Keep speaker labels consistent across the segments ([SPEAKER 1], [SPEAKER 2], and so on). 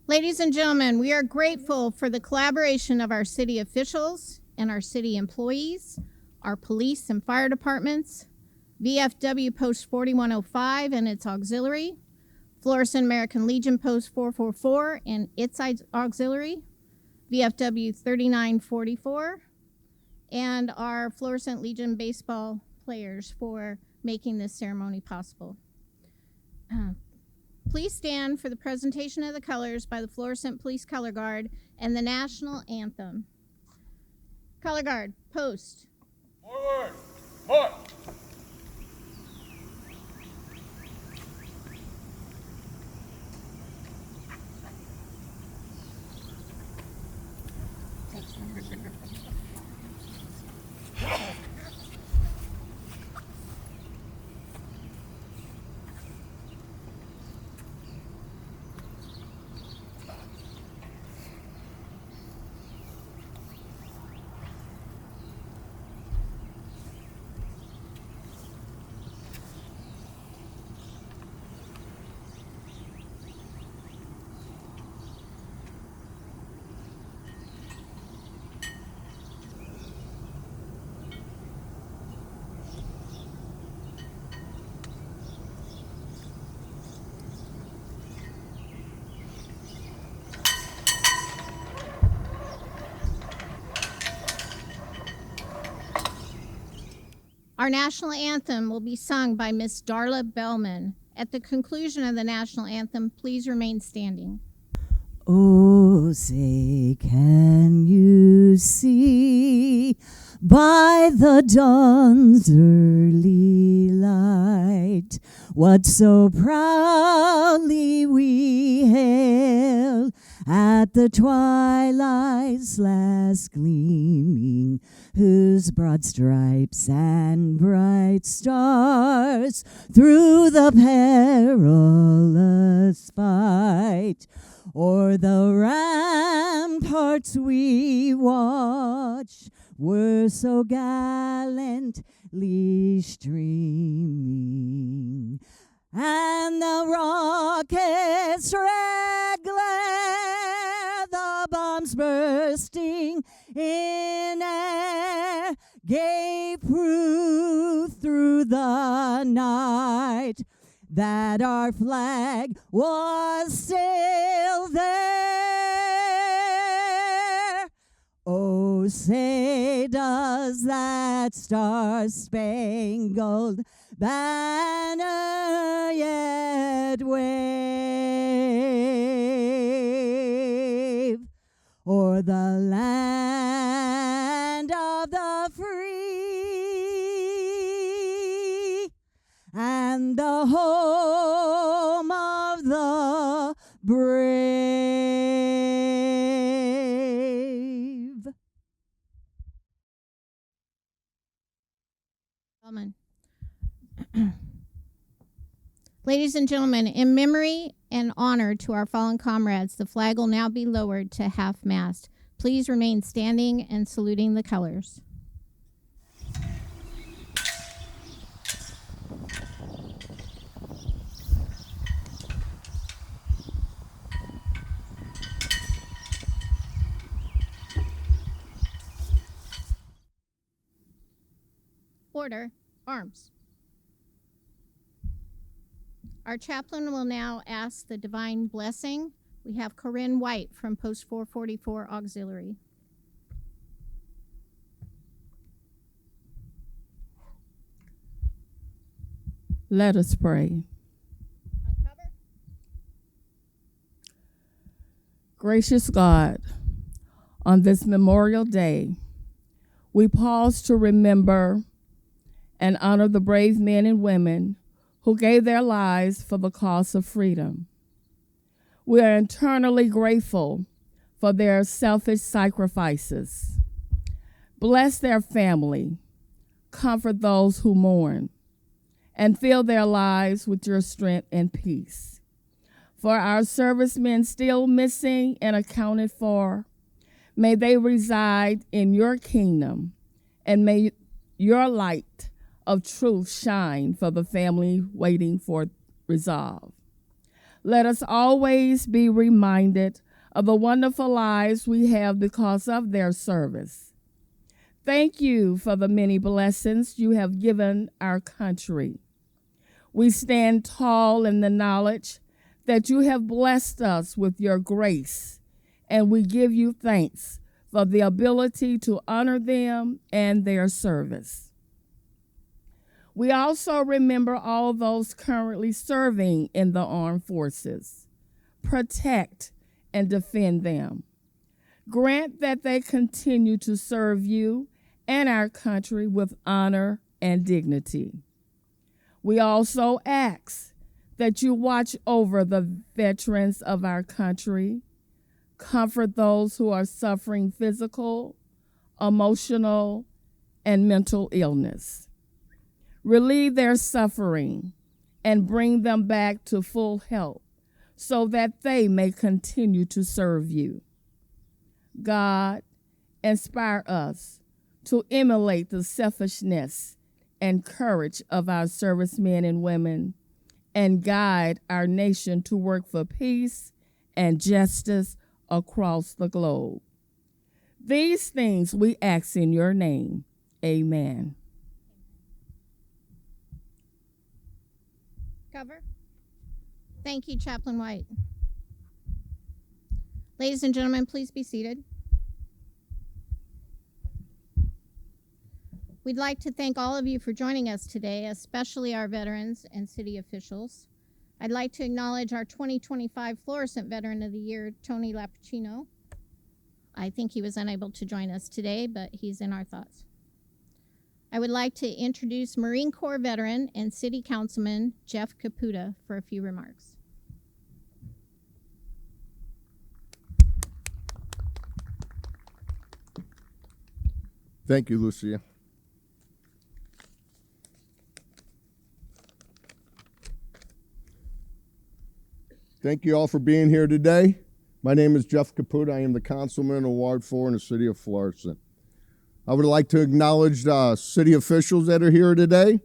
[SPEAKER 1] Ladies and gentlemen, we are grateful for the collaboration of our city officials and our city employees, our police and fire departments, VFW Post 4105 and its auxiliary, Florissant American Legion Post 444 and its auxiliary, VFW 3944, and our Florissant Legion baseball players for making this ceremony possible. Please stand for the presentation of the colors by the Florissant Police Color Guard and the national anthem. Color Guard, post.
[SPEAKER 2] Forward, march.
[SPEAKER 1] Our national anthem will be sung by Miss Darla Bellman. At the conclusion of the national anthem, please remain standing.
[SPEAKER 3] Oh, say, can you see by the dawn's early light what so proudly we hailed at the twilight's last gleaming, whose broad stripes and bright stars through the perilous fight o'er the ramparts we watch were so gallantly streaming, and the rockets' red glare, the bombs bursting in air, gave proof through the night that our flag was still there. Oh, say, does that star-spangled banner yet wave o'er the land of the free and the home of the brave?
[SPEAKER 1] Ladies and gentlemen, in memory and honor to our fallen comrades, the flag will now be lowered to half-mast. Please remain standing and saluting the colors. Order, arms. Our chaplain will now ask the divine blessing. We have Corinne White from Post 444 Auxiliary.
[SPEAKER 4] Let us pray.
[SPEAKER 1] Uncover.
[SPEAKER 4] Gracious God, on this Memorial Day, we pause to remember and honor the brave men and women who gave their lives for the cause of freedom. We are eternally grateful for their selfish sacrifices. Bless their family, comfort those who mourn, and fill their lives with your strength and peace. For our servicemen still missing and accounted for, may they reside in your kingdom, and may your light of truth shine for the family waiting for resolve. Let us always be reminded of the wonderful lives we have because of their service. Thank you for the many blessings you have given our country. We stand tall in the knowledge that you have blessed us with your grace, and we give you thanks for the ability to honor them and their service. We also remember all those currently serving in the armed forces. Protect and defend them. Grant that they continue to serve you and our country with honor and dignity. We also ask that you watch over the veterans of our country, comfort those who are suffering physical, emotional, and mental illness. Relieve their suffering and bring them back to full health so that they may continue to serve you. God, inspire us to emulate the selfishness and courage of our servicemen and women and guide our nation to work for peace and justice across the globe. These things we ask in your name. Amen.
[SPEAKER 1] Cover. Thank you, Chaplain White. Ladies and gentlemen, please be seated. We'd like to thank all of you for joining us today, especially our veterans and city officials. I'd like to acknowledge our 2025 Florissant Veteran of the Year, Tony Lappuccino. I think he was unable to join us today, but he's in our thoughts. I would like to introduce Marine Corps veteran and City Councilman Jeff Caputa for a few remarks.
[SPEAKER 5] Thank you, Lucia. Thank you all for being here today. My name is Jeff Caputa. I am the Councilman of Ward 4 in the city of Florissant. I would like to acknowledge the city officials that are here today.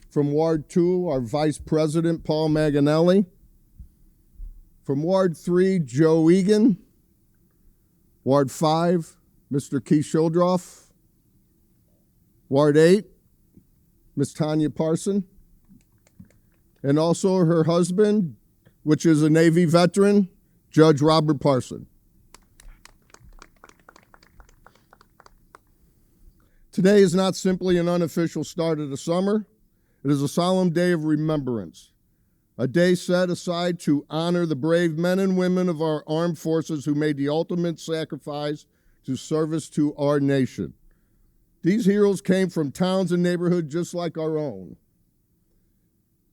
[SPEAKER 5] From Ward 2, our Vice President, Paul Maganelli. From Ward 3, Joe Eagan. Ward 5, Mr. Keith Shuldroff. Ward 8, Ms. Tanya Parson. And also her husband, which is a Navy veteran, Judge Robert Parson. Today is not simply an unofficial start of the summer. It is a solemn day of remembrance, a day set aside to honor the brave men and women of our armed forces who made the ultimate sacrifice to service to our nation. These heroes came from towns and neighborhoods just like our own.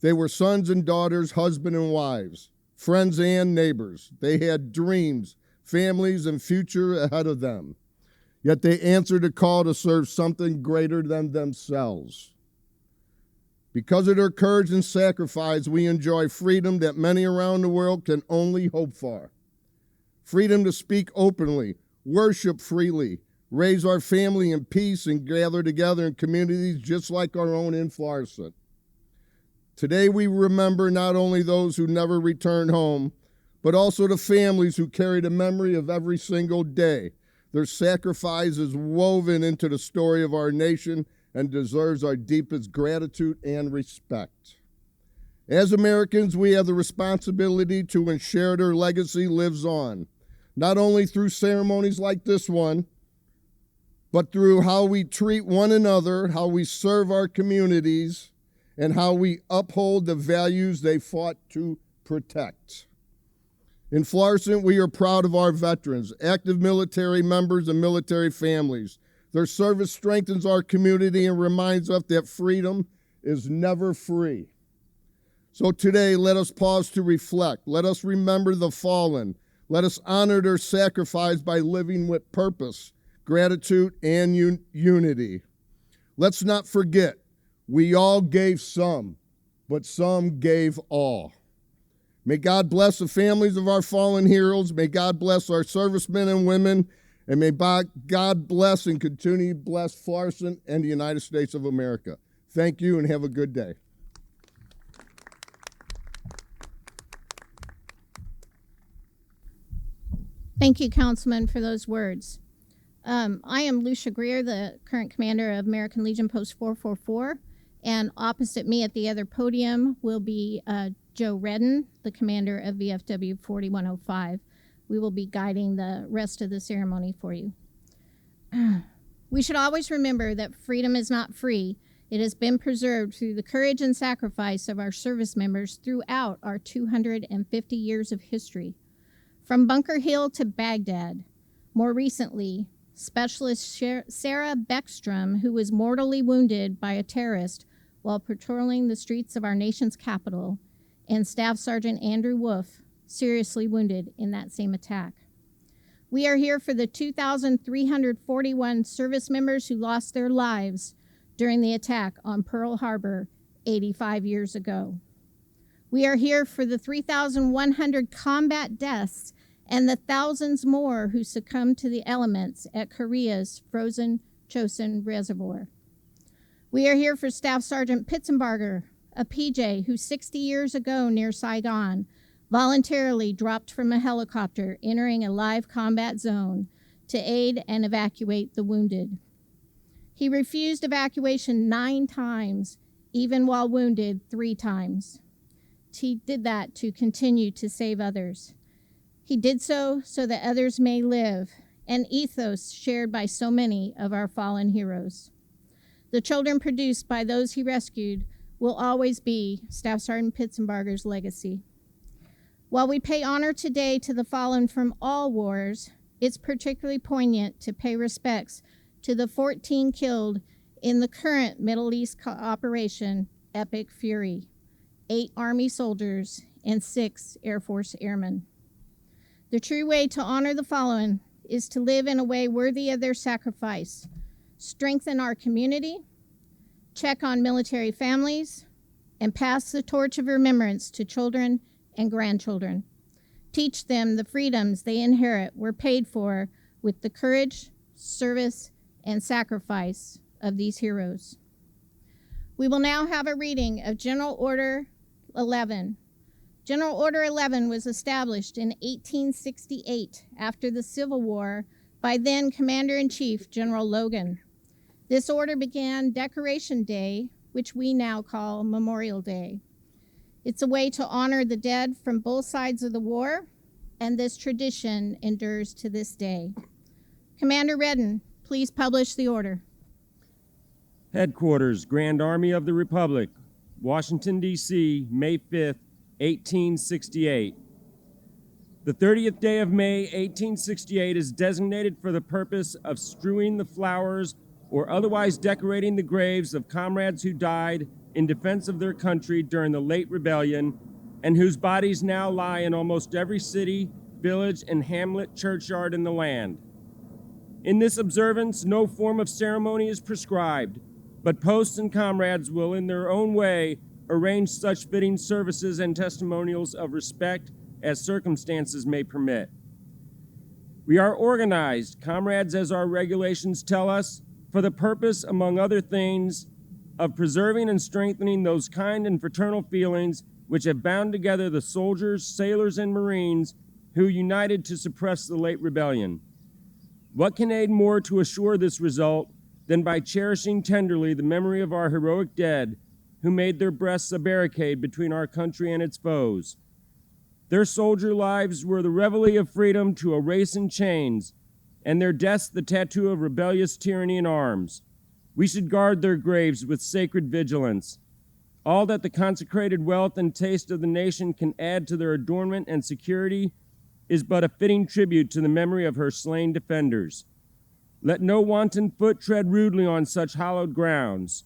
[SPEAKER 5] They were sons and daughters, husband and wives, friends and neighbors. They had dreams, families, and future ahead of them. Yet they answered a call to serve something greater than themselves. Because of their courage and sacrifice, we enjoy freedom that many around the world can only hope for. Freedom to speak openly, worship freely, raise our family in peace, and gather together in communities just like our own in Florissant. Today we remember not only those who never returned home, but also the families who carry the memory of every single day. Their sacrifice is woven into the story of our nation and deserves our deepest gratitude and respect. As Americans, we have the responsibility to ensure their legacy lives on, not only through ceremonies like this one, but through how we treat one another, how we serve our communities, and how we uphold the values they fought to protect. In Florissant, we are proud of our veterans, active military members, and military families. Their service strengthens our community and reminds us that freedom is never free. So today, let us pause to reflect. Let us remember the fallen. Let us honor their sacrifice by living with purpose, gratitude, and unity. Let's not forget, we all gave some, but some gave all. May God bless the families of our fallen heroes. May God bless our servicemen and women. And may God bless and continue to bless Florissant and the United States of America. Thank you and have a good day.
[SPEAKER 1] Thank you, Councilman, for those words. I am Lucia Greer, the current commander of American Legion Post 444, and opposite me at the other podium will be Joe Redden, the commander of VFW 4105. We will be guiding the rest of the ceremony for you. We should always remember that freedom is not free. It has been preserved through the courage and sacrifice of our service members throughout our 250 years of history. From Bunker Hill to Baghdad, more recently, Specialist Sarah Beckstrom, who was mortally wounded by a terrorist while patrolling the streets of our nation's capital, and Staff Sergeant Andrew Wolf, seriously wounded in that same attack. We are here for the 2,341 service members who lost their lives during the attack on Pearl Harbor 85 years ago. We are here for the 3,100 combat deaths and the thousands more who succumbed to the elements at Korea's frozen Chosin Reservoir. We are here for Staff Sergeant Pitzenbarger, a PJ who 60 years ago near Saigon voluntarily dropped from a helicopter entering a live combat zone to aid and evacuate the wounded. He refused evacuation 9 times, even while wounded 3 times. He did that to continue to save others. He did so that others may live, an ethos shared by so many of our fallen heroes. The children produced by those he rescued will always be Staff Sergeant Pitzenbarger's legacy. While we pay honor today to the fallen from all wars, it's particularly poignant to pay respects to the 14 killed in the current Middle East operation, Epic Fury, 8 Army soldiers and 6 Air Force airmen. The true way to honor the fallen is to live in a way worthy of their sacrifice, strengthen our community, check on military families, and pass the torch of remembrance to children and grandchildren. Teach them the freedoms they inherit were paid for with the courage, service, and sacrifice of these heroes. We will now have a reading of General Order 11. General Order 11 was established in 1868 after the Civil War by then Commander-in-Chief General Logan. This order began Decoration Day, which we now call Memorial Day. It's a way to honor the dead from both sides of the war, and this tradition endures to this day. Commander Redden, please publish the order.
[SPEAKER 6] Headquarters, Grand Army of the Republic, Washington, D.C., May 5th, 1868. The 30th day of May, 1868 is designated for the purpose of strewing the flowers or otherwise decorating the graves of comrades who died in defense of their country during the late rebellion and whose bodies now lie in almost every city, village, and hamlet churchyard in the land. In this observance, no form of ceremony is prescribed, but posts and comrades will, in their own way, arrange such fitting services and testimonials of respect as circumstances may permit. We are organized, comrades, as our regulations tell us, for the purpose, among other things, of preserving and strengthening those kind and fraternal feelings which have bound together the soldiers, sailors, and Marines who united to suppress the late rebellion. What can aid more to assure this result than by cherishing tenderly the memory of our heroic dead who made their breasts a barricade between our country and its foes? Their soldier lives were the reveille of freedom to a race in chains, and their deaths the tattoo of rebellious tyranny in arms. We should guard their graves with sacred vigilance. All that the consecrated wealth and taste of the nation can add to their adornment and security is but a fitting tribute to the memory of her slain defenders. Let no wanton foot tread rudely on such hallowed grounds.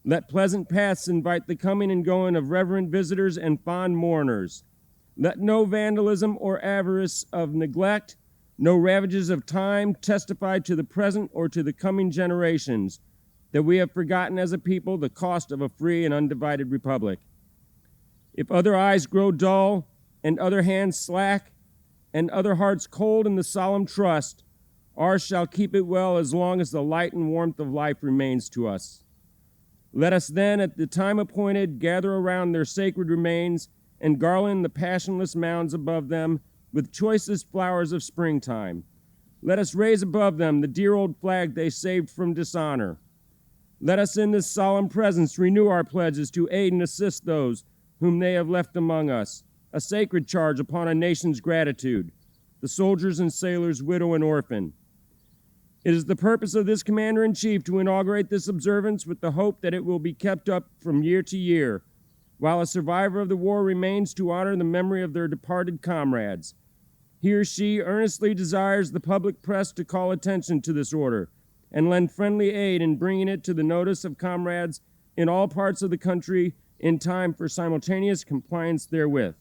[SPEAKER 6] Let pleasant paths invite the coming and going of reverent visitors and fond mourners. Let no vandalism or avarice of neglect, no ravages of time testify to the present or to the coming generations that we have forgotten as a people the cost of a free and undivided republic. If other eyes grow dull and other hands slack and other hearts cold in the solemn trust, ours shall keep it well as long as the light and warmth of life remains to us. Let us then, at the time appointed, gather around their sacred remains and garland the passionless mounds above them with choicest flowers of springtime. Let us raise above them the dear old flag they saved from dishonor. Let us in this solemn presence renew our pledges to aid and assist those whom they have left among us, a sacred charge upon a nation's gratitude, the soldiers and sailors, widow and orphan. It is the purpose of this Commander-in-Chief to inaugurate this observance with the hope that it will be kept up from year to year, while a survivor of the war remains to honor the memory of their departed comrades. He or she earnestly desires the public press to call attention to this order and lend friendly aid in bringing it to the notice of comrades in all parts of the country in time for simultaneous compliance therewith.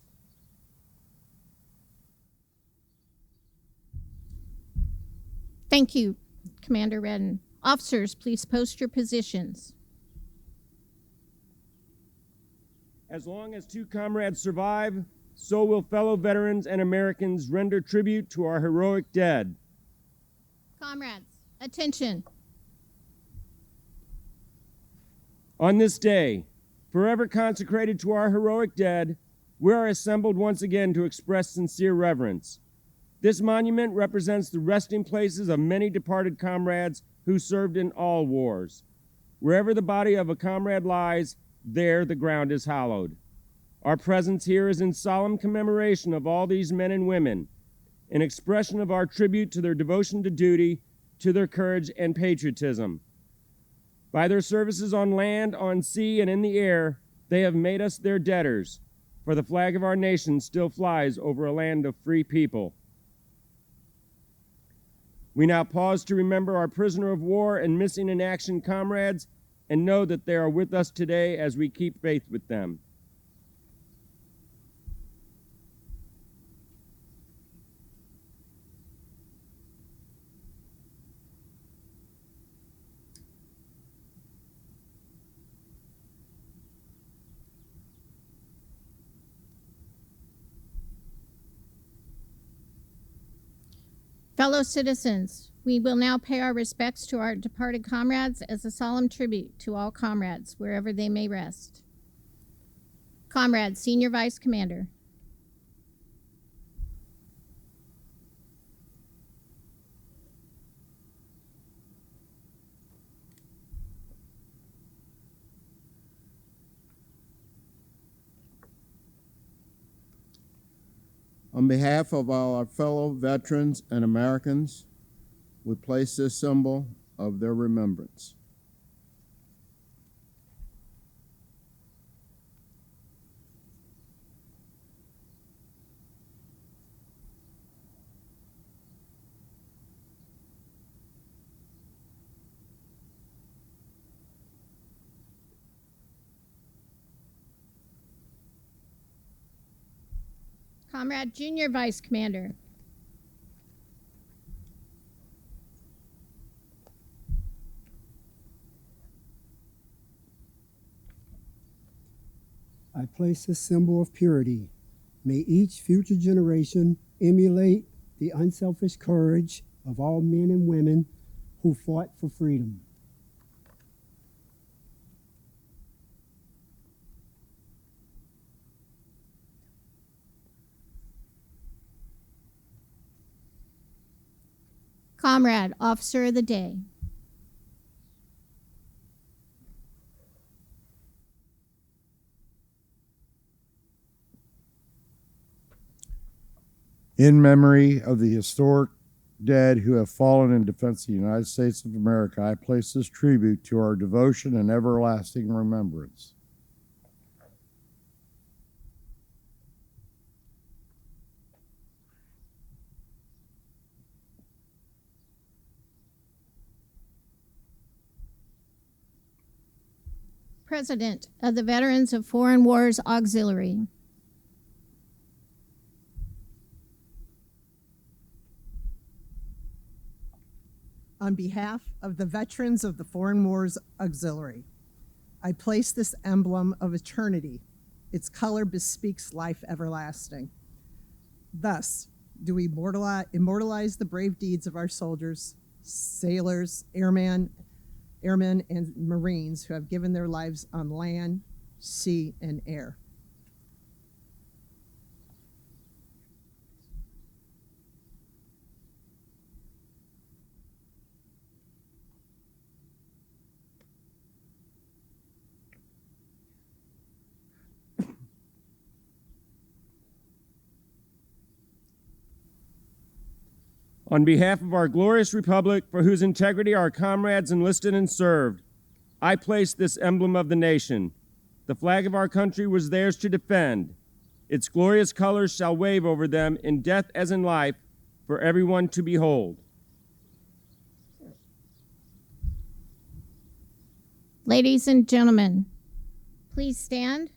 [SPEAKER 1] Thank you, Commander Redden. Officers, please post your positions.
[SPEAKER 6] As long as two comrades survive, so will fellow veterans and Americans render tribute to our heroic dead.
[SPEAKER 1] Comrades, attention.
[SPEAKER 6] On this day, forever consecrated to our heroic dead, we are assembled once again to express sincere reverence. This monument represents the resting places of many departed comrades who served in all wars. Wherever the body of a comrade lies, there the ground is hallowed. Our presence here is in solemn commemoration of all these men and women, an expression of our tribute to their devotion to duty, to their courage and patriotism. By their services on land, on sea, and in the air, they have made us their debtors, for the flag of our nation still flies over a land of free people. We now pause to remember our prisoner of war and missing in action comrades and know that they are with us today as we keep faith with them.
[SPEAKER 1] Fellow citizens, we will now pay our respects to our departed comrades as a solemn tribute to all comrades, wherever they may rest. Comrade, Senior Vice Commander.
[SPEAKER 7] On behalf of all our fellow veterans and Americans, we place this symbol of their remembrance.
[SPEAKER 1] Comrade, Junior Vice Commander.
[SPEAKER 8] I place this symbol of purity. May each future generation emulate the unselfish courage of all men and women who fought for freedom.
[SPEAKER 1] Comrade, Officer of the Day.
[SPEAKER 7] In memory of the historic dead who have fallen in defense of the United States of America, I place this tribute to our devotion and everlasting remembrance.
[SPEAKER 1] President of the Veterans of Foreign Wars Auxiliary.
[SPEAKER 9] On behalf of the veterans of the Foreign Wars Auxiliary, I place this emblem of eternity. Its color bespeaks life everlasting. Thus, do we immortalize the brave deeds of our soldiers, sailors, airmen, and Marines who have given their lives on land, sea, and air.
[SPEAKER 6] On behalf of our glorious republic, for whose integrity our comrades enlisted and served, I place this emblem of the nation. The flag of our country was theirs to defend. Its glorious colors shall wave over them in death as in life for everyone to behold.
[SPEAKER 1] Ladies and gentlemen, please stand.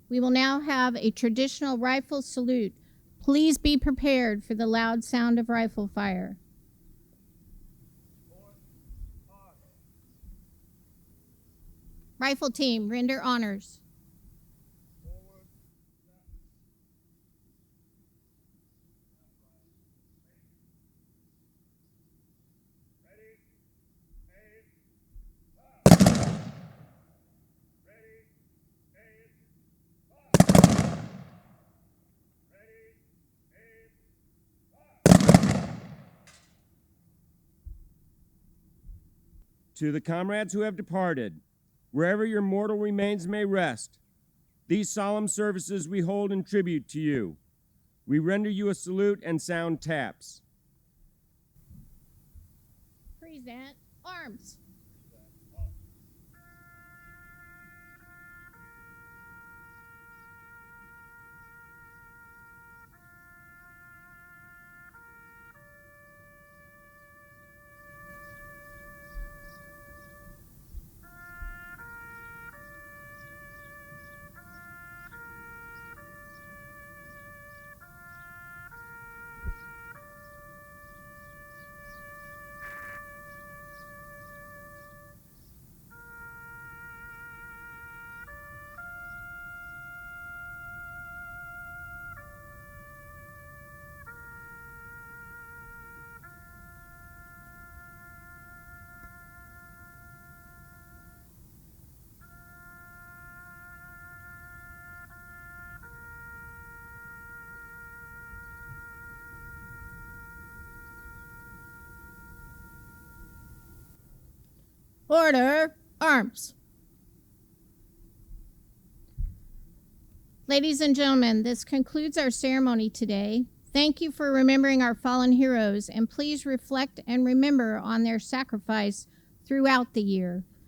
[SPEAKER 1] We will now have a traditional rifle salute. Please be prepared for the loud sound of rifle fire. Rifle team, render honors.
[SPEAKER 6] To the comrades who have departed, wherever your mortal remains may rest, these solemn services we hold in tribute to you. We render you a salute and sound taps.
[SPEAKER 1] Present arms. Order, arms. Ladies and gentlemen, this concludes our ceremony today. Thank you for remembering our fallen heroes, and please reflect and remember on their sacrifice throughout the year.